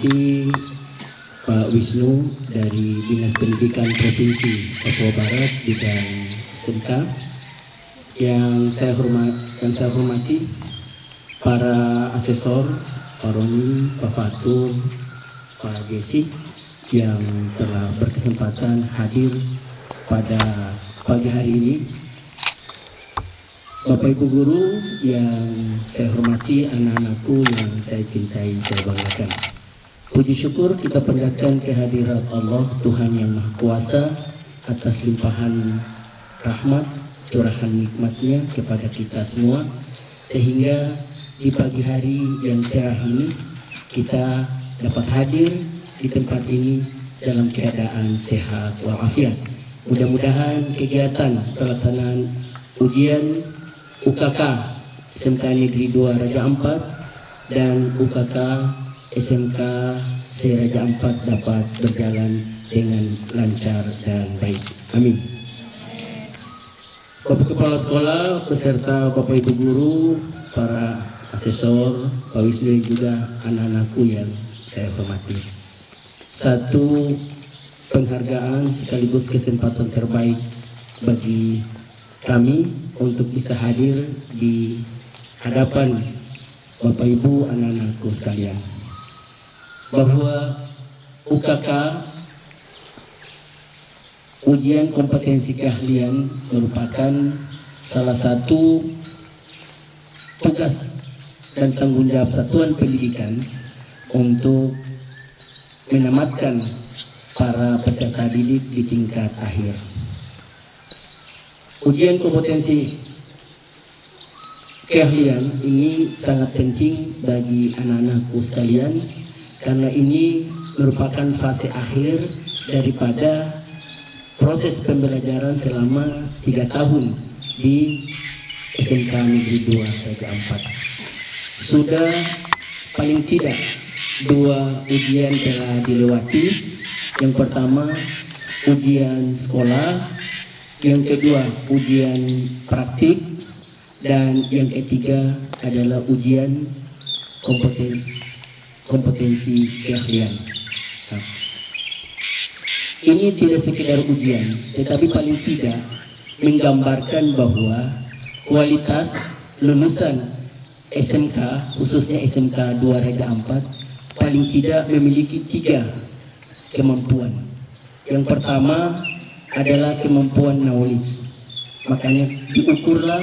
hormati Pak Wisnu dari Dinas Pendidikan Provinsi Papua Barat bidang SMK, yang saya hormati para asesor, Pak Roni, Pak Fatur, Pak Gesi yang telah berkesempatan hadir pada pagi hari ini. Bapak Ibu guru yang saya hormati, anak-anakku yang saya cintai, saya banggakan. Puji syukur kita panjatkan kehadirat Allah Tuhan yang Maha Kuasa atas limpahan rahmat, curahan nikmatnya kepada kita semua, sehingga di pagi hari yang cerah ini kita dapat hadir di tempat ini dalam keadaan sehat walafiat. Mudah-mudahan kegiatan pelaksanaan ujian UKK SMK Negeri 2 Raja Ampat dan UKK SMK Raja Ampat dapat berjalan dengan lancar dan baik. Amin. Bapak Kepala Sekolah beserta Bapak Ibu guru, para asesor, Pak Wisnu dan juga anak-anakku yang saya hormati. Satu penghargaan sekaligus kesempatan terbaik bagi kami untuk bisa hadir di hadapan Bapak Ibu, anak-anakku sekalian, bahwa UKK ujian kompetensi keahlian merupakan salah satu tugas dan tanggung jawab satuan pendidikan untuk menamatkan para peserta didik di tingkat akhir. Ujian kompetensi keahlian ini sangat penting bagi anak-anakku sekalian, karena ini merupakan fase akhir daripada proses pembelajaran selama 3 tahun di SMK Negeri 2 Raja Ampat. Sudah paling tidak 2 ujian telah dilewati. Yang pertama ujian sekolah, yang kedua ujian praktik, dan yang ketiga adalah ujian kompetensi keahlian. Ini tidak sekedar ujian, tetapi paling tidak menggambarkan bahwa kualitas lulusan SMK, khususnya SMK 2 Raja Ampat, paling tidak memiliki 3 kemampuan. Yang pertama adalah kemampuan knowledge, makanya diukurlah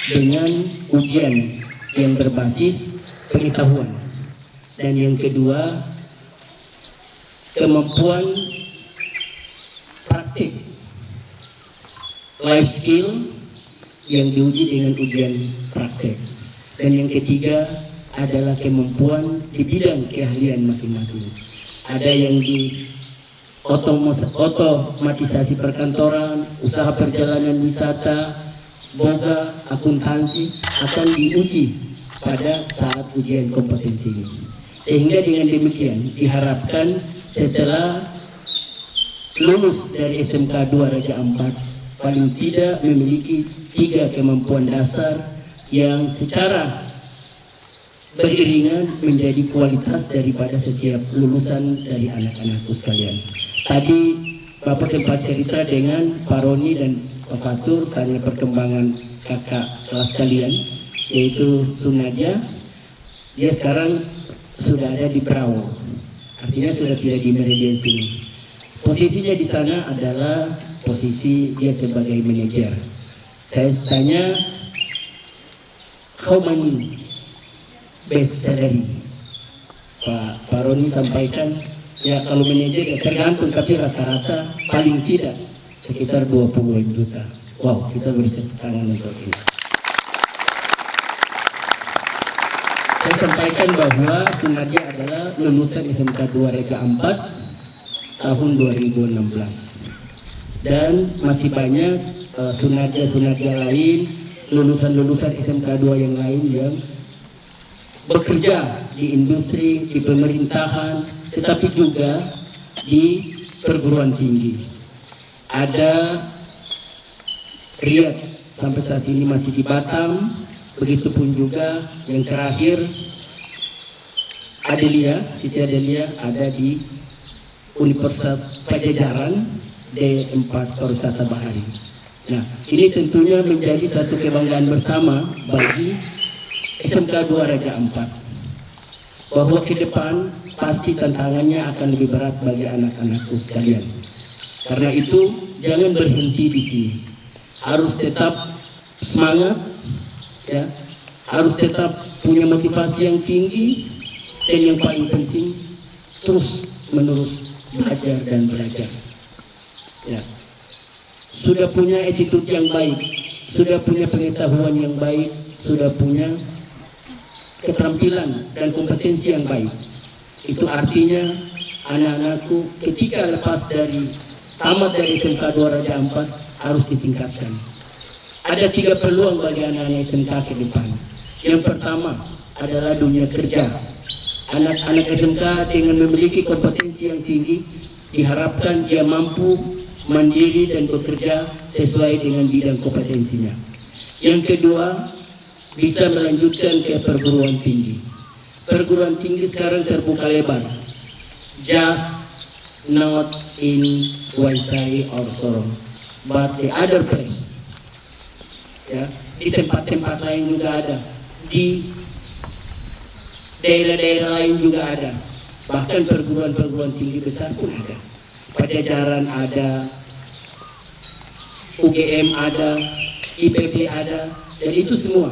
dengan ujian yang berbasis pengetahuan. Dan yang kedua, kemampuan praktik, life skill, yang diuji dengan ujian praktek. Dan yang ketiga adalah kemampuan di bidang keahlian masing-masing. Ada yang di otomatisasi perkantoran, usaha perjalanan wisata, boga, akuntansi akan diuji pada saat ujian kompetensi ini. Sehingga dengan demikian diharapkan setelah lulus dari SMK 2 Raja Ampat paling tidak memiliki 3 kemampuan dasar yang secara beriringan menjadi kualitas daripada setiap lulusan dari anak-anakku sekalian. Tadi Bapak sempat cerita dengan Pak Roni dan Pak Fatur, tanya perkembangan kakak kelas kalian, yaitu Sunadia. Dia sekarang sudah ada di Perahu, artinya sudah tidak di Meridian sini. Posisinya di sana adalah posisi dia sebagai manajer. Saya tanya, how many base salary? Pak Roni sampaikan, ya kalau manajer ya tergantung, tapi rata-rata paling tidak sekitar 20 juta. Wow, kita beri tepuk tangan untuk ini. Saya sampaikan bahwa Sunadia adalah lulusan SMK 2 Raja Ampat tahun 2016. Dan masih banyak Sunadia lain, lulusan-lulusan SMK 2 yang lain yang bekerja di industri, di pemerintahan, tetapi juga di perguruan tinggi. Ada Riyad sampai saat ini masih di Batam, begitupun juga yang terakhir Adelia, Siti Adelia ada di Universitas Pajajaran D4 Pariwisata Bahari. Nah, ini tentunya menjadi satu kebanggaan bersama bagi SMK 2 Raja Ampat, bahwa ke depan pasti tantangannya akan lebih berat bagi anak-anakku sekalian. Karena itu jangan berhenti di sini, harus tetap semangat, ya, harus tetap punya motivasi yang tinggi, dan yang paling penting terus menerus belajar dan belajar. Ya. Sudah punya attitude yang baik, sudah punya pengetahuan yang baik, sudah punya keterampilan dan kompetensi yang baik. Itu artinya anak-anakku ketika lepas dari tamat dari SMK 2 Raja Ampat harus ditingkatkan. Ada 3 peluang bagi anak-anak SMK ke depan. Yang pertama adalah dunia kerja. Anak-anak SMK dengan memiliki kompetensi yang tinggi diharapkan dia mampu mandiri dan bekerja sesuai dengan bidang kompetensinya. Yang kedua, bisa melanjutkan ke perguruan tinggi. Perguruan tinggi sekarang terbuka lebar, just not in Waisai or Sorong, but the other place. Ya, di tempat-tempat lain juga ada, di daerah-daerah lain juga ada, bahkan perguruan-perguruan tinggi besar pun ada. Pajajaran ada, UGM ada, IPB ada, dan itu semua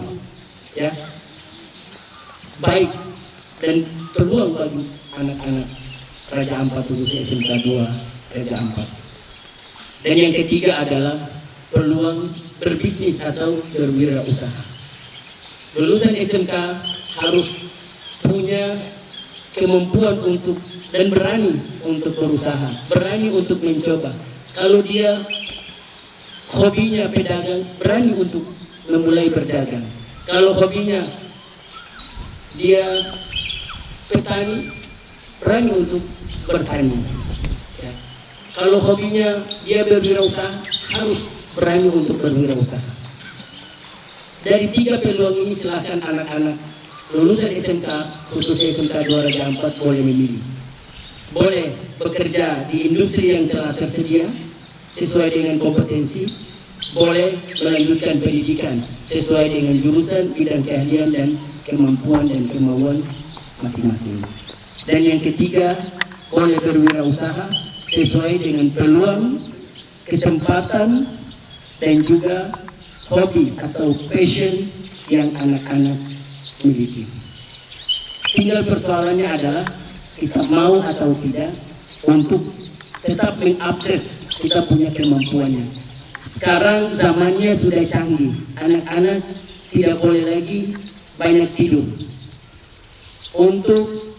ya baik dan peluang bagi anak-anak Raja Ampat, khususnya SMK 2 Raja Ampat. Dan yang ketiga adalah peluang berbisnis atau berwirausaha. Lulusan SMK harus punya kemampuan untuk dan berani untuk berusaha, berani untuk mencoba. Kalau dia hobinya pedagang, berani untuk memulai berdagang. Kalau hobinya dia petani, berani untuk bertani. Ya. Kalau hobinya dia berwirausaha, harus berani untuk berwirausaha. Dari 3 peluang ini silahkan anak-anak lulusan SMK, khususnya SMK 2 Raja Ampat boleh memilih. Boleh bekerja di industri yang telah tersedia sesuai dengan kompetensi, boleh melanjutkan pendidikan sesuai dengan jurusan, bidang keahlian dan kemampuan dan kemauan masing-masing. Dan yang ketiga, boleh berwirausaha sesuai dengan peluang, kesempatan, dan juga hobi atau passion yang anak-anak miliki. Tinggal persoalannya adalah kita mau atau tidak untuk tetap mengupgrade kita punya kemampuannya. Sekarang zamannya sudah canggih, anak-anak tidak boleh lagi banyak tidur. Untuk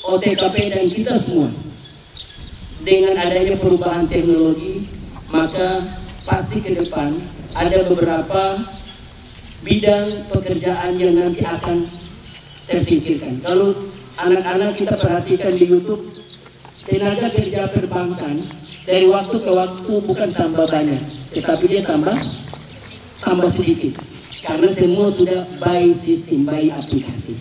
OTKP dan kita semua, dengan adanya perubahan teknologi, maka pasti ke depan ada beberapa bidang pekerjaan yang nanti akan terpikirkan. Kalau anak-anak kita perhatikan di YouTube, tenaga kerja perbankan dari waktu ke waktu bukan tambah banyak, tetapi dia tambah sedikit, karena semua sudah by sistem, by aplikasi.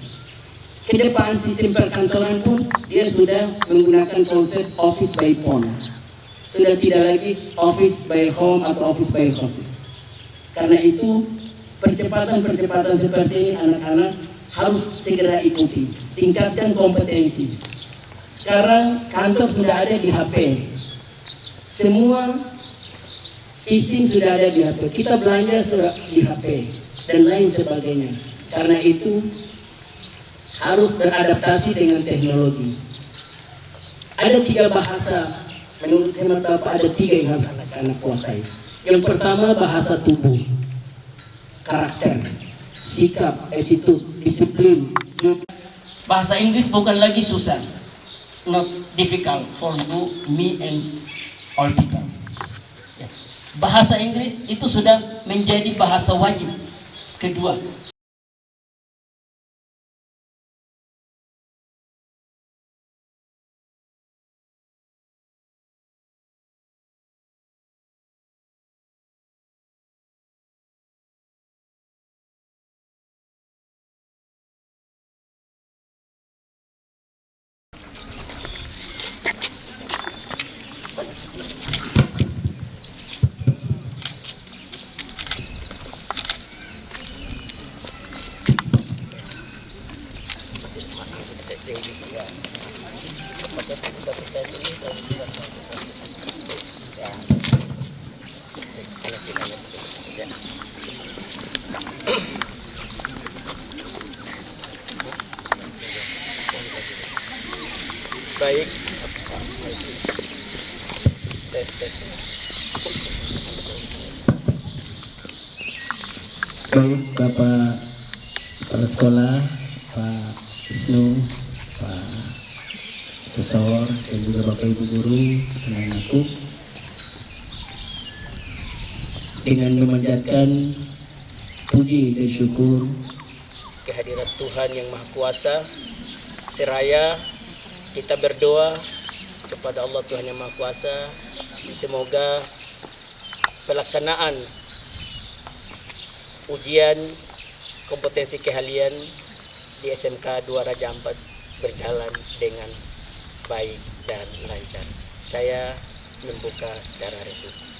Ke depan sistem perkantoran pun dia sudah menggunakan konsep office by phone, sudah tidak lagi office by home atau office by office. Karena itu percepatan seperti ini anak-anak harus segera ikuti, tingkatkan kompetensi. Sekarang kantor sudah ada di HP, semua sistem sudah ada di HP, kita belanja sudah di HP dan lain sebagainya. Karena itu harus beradaptasi dengan teknologi. Ada 3 bahasa, menurut hemat Bapak ada 3 yang harus anak-anak kuasai. Yang pertama bahasa tubuh, karakter, sikap, attitude, disiplin. Bahasa Inggris bukan lagi susah, not difficult for you, me and all people. Ya. Bahasa Inggris itu sudah menjadi bahasa wajib. Kedua, Baik, tes. Baik, Bapak Kepala Sekolah, Pak Wisnu, Pak Sesor, dan juga Bapak Ibu Guru, anak-anakku, dengan memanjatkan puji dan syukur Kehadirat Tuhan yang Maha Kuasa, seraya kita berdoa kepada Allah Tuhan yang Maha Kuasa, semoga pelaksanaan ujian kompetensi keahlian di SMK 2 Raja Ampat berjalan dengan baik dan lancar. Saya membuka secara resmi.